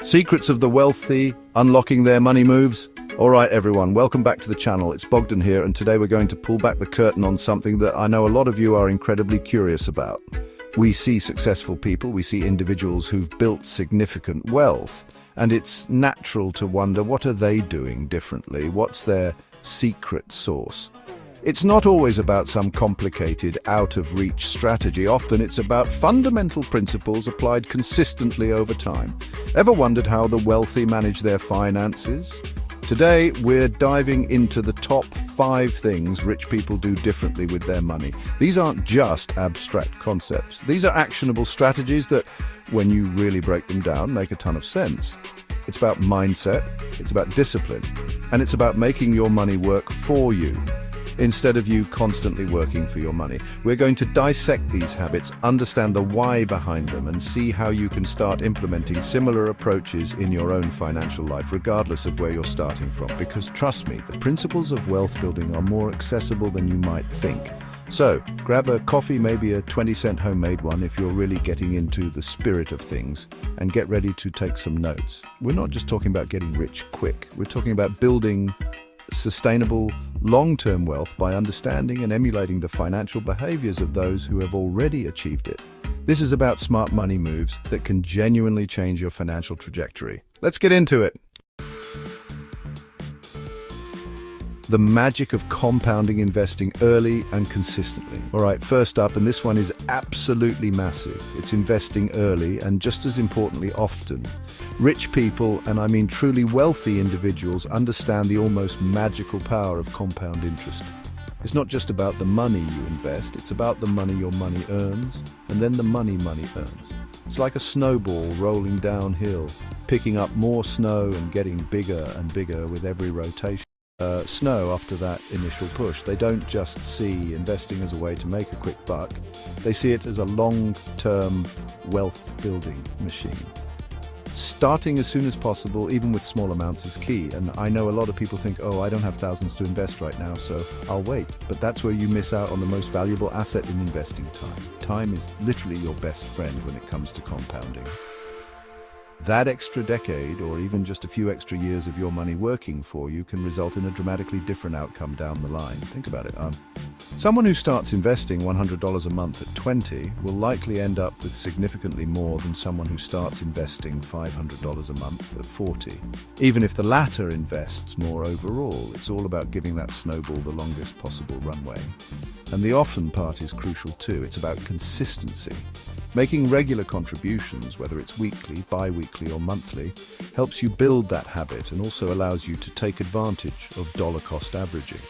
Secrets of the wealthy, unlocking their money moves. All right, everyone, welcome back to the channel. It's Bogdan here, and today we're going to pull back the curtain on something that I know a lot of you are incredibly curious about. We see successful people, we see individuals who've built significant wealth, and it's natural to wonder, what are they doing differently? What's their secret sauce? It's not always about some complicated, out-of-reach strategy. Often it's about fundamental principles applied consistently over time. Ever wondered how the wealthy manage their finances? Today, we're diving into the top 5 things rich people do differently with their money. These aren't just abstract concepts. These are actionable strategies that, when you really break them down, make a ton of sense. It's about mindset, it's about discipline, and it's about making your money work for you, instead of you constantly working for your money. We're going to dissect these habits, understand the why behind them, and see how you can start implementing similar approaches in your own financial life, regardless of where you're starting from. Because trust me, the principles of wealth building are more accessible than you might think. So, grab a coffee, maybe a 20-cent homemade one if you're really getting into the spirit of things, and get ready to take some notes. We're not just talking about getting rich quick. We're talking about building sustainable, long-term wealth by understanding and emulating the financial behaviors of those who have already achieved it. This is about smart money moves that can genuinely change your financial trajectory. Let's get into it. The magic of compounding investing early and consistently. All right, first up, and this one is absolutely massive. It's investing early and, just as importantly, often. Rich people, and I mean truly wealthy individuals, understand the almost magical power of compound interest. It's not just about the money you invest, it's about the money your money earns, and then the money earns. It's like a snowball rolling downhill, picking up more snow and getting bigger and bigger with every rotation. Snow after that initial push. They don't just see investing as a way to make a quick buck, they see it as a long-term wealth-building machine. Starting as soon as possible, even with small amounts, is key. And I know a lot of people think, oh, I don't have thousands to invest right now, so I'll wait. But that's where you miss out on the most valuable asset in investing: time. Time is literally your best friend when it comes to compounding. That extra decade, or even just a few extra years of your money working for you, can result in a dramatically different outcome down the line. Think about it. Someone who starts investing $100 a month at 20 will likely end up with significantly more than someone who starts investing $500 a month at 40. Even if the latter invests more overall, it's all about giving that snowball the longest possible runway. And the often part is crucial too. It's about consistency. Making regular contributions, whether it's weekly, bi-weekly or monthly, helps you build that habit and also allows you to take advantage of dollar cost averaging.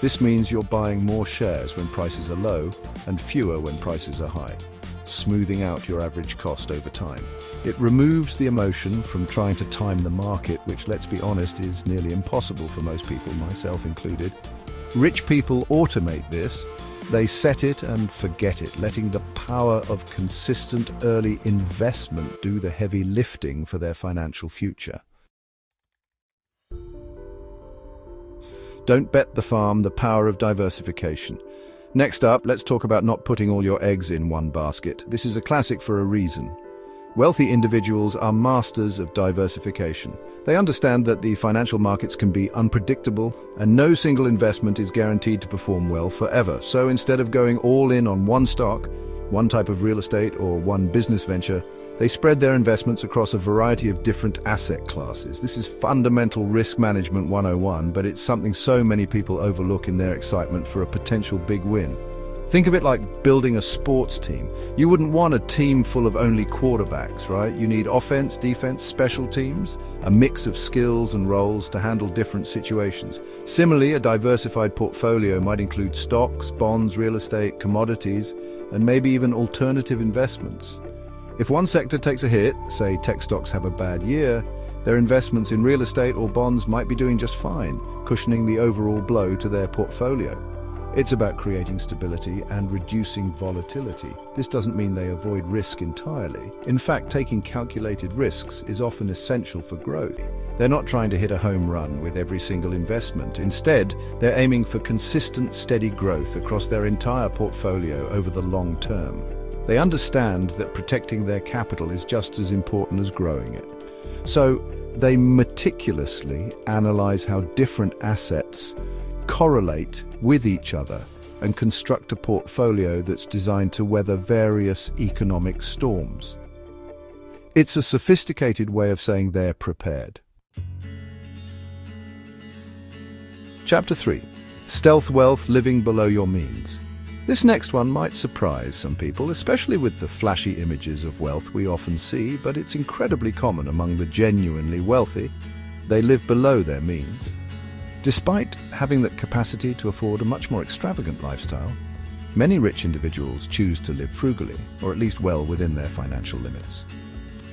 This means you're buying more shares when prices are low and fewer when prices are high, smoothing out your average cost over time. It removes the emotion from trying to time the market, which, let's be honest, is nearly impossible for most people, myself included. Rich people automate this. They set it and forget it, letting the power of consistent early investment do the heavy lifting for their financial future. Don't bet the farm, the power of diversification. Next up, let's talk about not putting all your eggs in one basket. This is a classic for a reason. Wealthy individuals are masters of diversification. They understand that the financial markets can be unpredictable, and no single investment is guaranteed to perform well forever. So instead of going all in on one stock, one type of real estate, or one business venture, they spread their investments across a variety of different asset classes. This is fundamental risk management 101, but it's something so many people overlook in their excitement for a potential big win. Think of it like building a sports team. You wouldn't want a team full of only quarterbacks, right? You need offense, defense, special teams, a mix of skills and roles to handle different situations. Similarly, a diversified portfolio might include stocks, bonds, real estate, commodities, and maybe even alternative investments. If one sector takes a hit, say tech stocks have a bad year, their investments in real estate or bonds might be doing just fine, cushioning the overall blow to their portfolio. It's about creating stability and reducing volatility. This doesn't mean they avoid risk entirely. In fact, taking calculated risks is often essential for growth. They're not trying to hit a home run with every single investment. Instead, they're aiming for consistent, steady growth across their entire portfolio over the long term. They understand that protecting their capital is just as important as growing it. So they meticulously analyze how different assets correlate with each other and construct a portfolio that's designed to weather various economic storms. It's a sophisticated way of saying they're prepared. Chapter 3. Stealth wealth living below your means. This next one might surprise some people, especially with the flashy images of wealth we often see, but it's incredibly common among the genuinely wealthy. They live below their means. Despite having the capacity to afford a much more extravagant lifestyle, many rich individuals choose to live frugally, or at least well within their financial limits.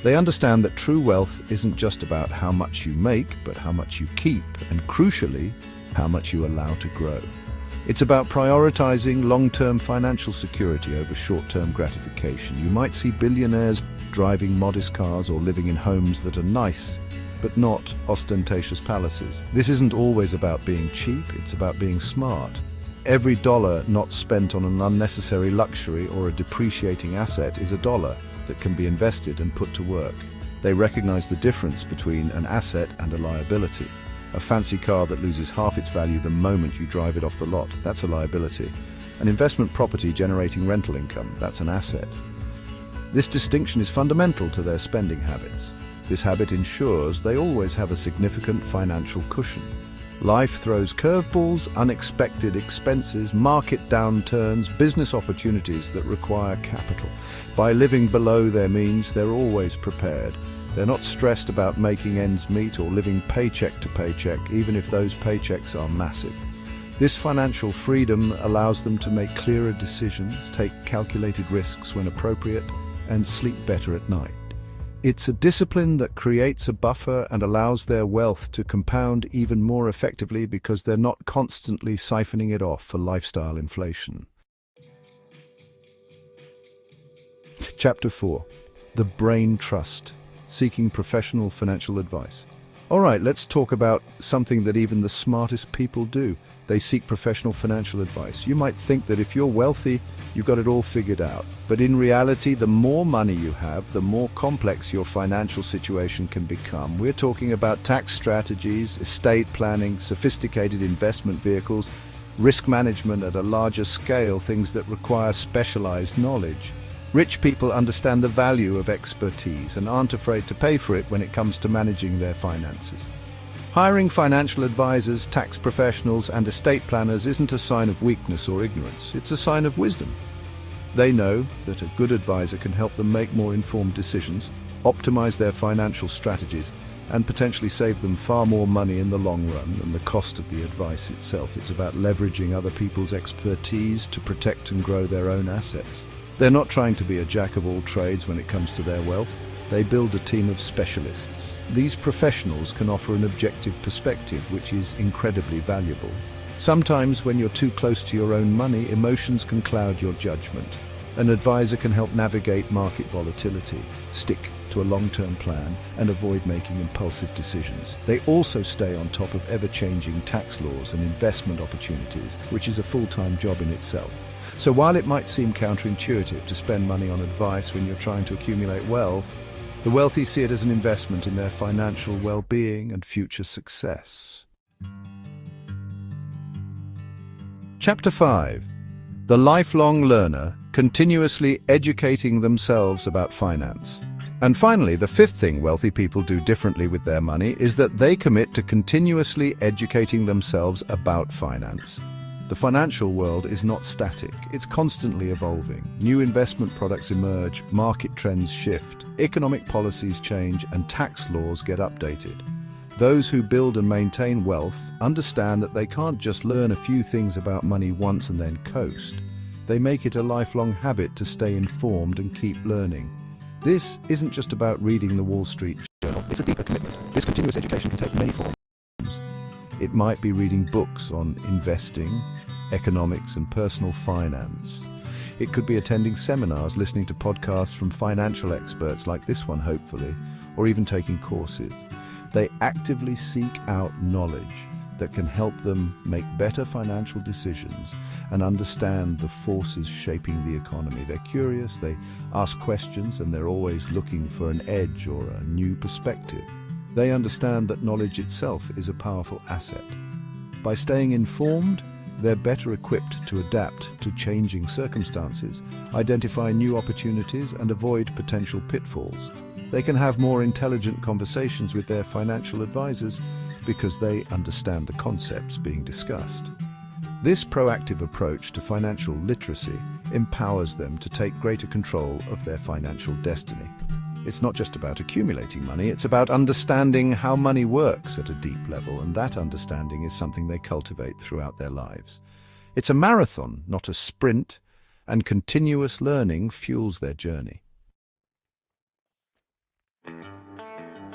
They understand that true wealth isn't just about how much you make, but how much you keep, and crucially, how much you allow to grow. It's about prioritizing long-term financial security over short-term gratification. You might see billionaires driving modest cars or living in homes that are nice, but not ostentatious palaces. This isn't always about being cheap, it's about being smart. Every dollar not spent on an unnecessary luxury or a depreciating asset is a dollar that can be invested and put to work. They recognize the difference between an asset and a liability. A fancy car that loses half its value the moment you drive it off the lot, that's a liability. An investment property generating rental income, that's an asset. This distinction is fundamental to their spending habits. This habit ensures they always have a significant financial cushion. Life throws curveballs, unexpected expenses, market downturns, business opportunities that require capital. By living below their means, they're always prepared. They're not stressed about making ends meet or living paycheck to paycheck, even if those paychecks are massive. This financial freedom allows them to make clearer decisions, take calculated risks when appropriate, and sleep better at night. It's a discipline that creates a buffer and allows their wealth to compound even more effectively because they're not constantly siphoning it off for lifestyle inflation. Chapter 4. The Brain Trust. Seeking professional financial advice. All right, let's talk about something that even the smartest people do. They seek professional financial advice. You might think that if you're wealthy, you've got it all figured out. But in reality, the more money you have, the more complex your financial situation can become. We're talking about tax strategies, estate planning, sophisticated investment vehicles, risk management at a larger scale, things that require specialized knowledge. Rich people understand the value of expertise and aren't afraid to pay for it when it comes to managing their finances. Hiring financial advisors, tax professionals, and estate planners isn't a sign of weakness or ignorance, it's a sign of wisdom. They know that a good advisor can help them make more informed decisions, optimize their financial strategies, and potentially save them far more money in the long run than the cost of the advice itself. It's about leveraging other people's expertise to protect and grow their own assets. They're not trying to be a jack of all trades when it comes to their wealth. They build a team of specialists. These professionals can offer an objective perspective, which is incredibly valuable. Sometimes when you're too close to your own money, emotions can cloud your judgment. An advisor can help navigate market volatility, stick to a long-term plan, and avoid making impulsive decisions. They also stay on top of ever-changing tax laws and investment opportunities, which is a full-time job in itself. So while it might seem counterintuitive to spend money on advice when you're trying to accumulate wealth, the wealthy see it as an investment in their financial well-being and future success. Chapter 5. The Lifelong Learner, Continuously Educating Themselves About Finance. And finally, the fifth thing wealthy people do differently with their money is that they commit to continuously educating themselves about finance. The financial world is not static, it's constantly evolving. New investment products emerge, market trends shift, economic policies change, and tax laws get updated. Those who build and maintain wealth understand that they can't just learn a few things about money once and then coast. They make it a lifelong habit to stay informed and keep learning. This isn't just about reading the Wall Street Journal, it's a deeper commitment. This continuous education can take many forms. It might be reading books on investing, economics, and personal finance. It could be attending seminars, listening to podcasts from financial experts like this one, hopefully, or even taking courses. They actively seek out knowledge. that can help them make better financial decisions and understand the forces shaping the economy. They're curious, they ask questions, and they're always looking for an edge or a new perspective. They understand that knowledge itself is a powerful asset. By staying informed, they're better equipped to adapt to changing circumstances, identify new opportunities, and avoid potential pitfalls. They can have more intelligent conversations with their financial advisors because they understand the concepts being discussed. This proactive approach to financial literacy empowers them to take greater control of their financial destiny. It's not just about accumulating money, it's about understanding how money works at a deep level, and that understanding is something they cultivate throughout their lives. It's a marathon, not a sprint, and continuous learning fuels their journey.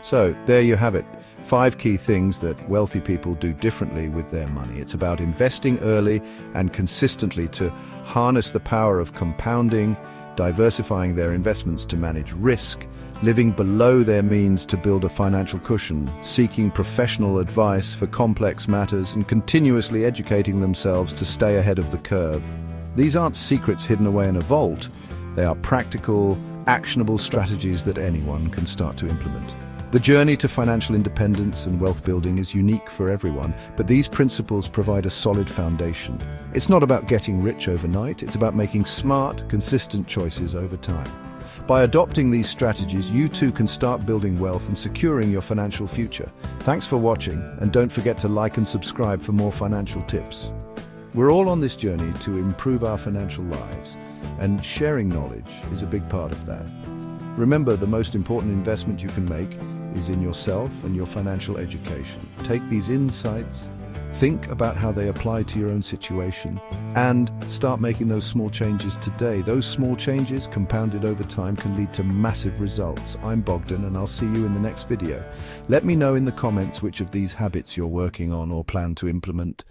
So, there you have it. 5 key things that wealthy people do differently with their money. It's about investing early and consistently to harness the power of compounding, diversifying their investments to manage risk, living below their means to build a financial cushion, seeking professional advice for complex matters, and continuously educating themselves to stay ahead of the curve. These aren't secrets hidden away in a vault. They are practical, actionable strategies that anyone can start to implement. The journey to financial independence and wealth building is unique for everyone, but these principles provide a solid foundation. It's not about getting rich overnight, it's about making smart, consistent choices over time. By adopting these strategies, you too can start building wealth and securing your financial future. Thanks for watching, and don't forget to like and subscribe for more financial tips. We're all on this journey to improve our financial lives, and sharing knowledge is a big part of that. Remember, the most important investment you can make is in yourself and your financial education. Take these insights, think about how they apply to your own situation, and start making those small changes today. Those small changes, compounded over time, can lead to massive results. I'm Bogdan, and I'll see you in the next video. Let me know in the comments which of these habits you're working on or plan to implement.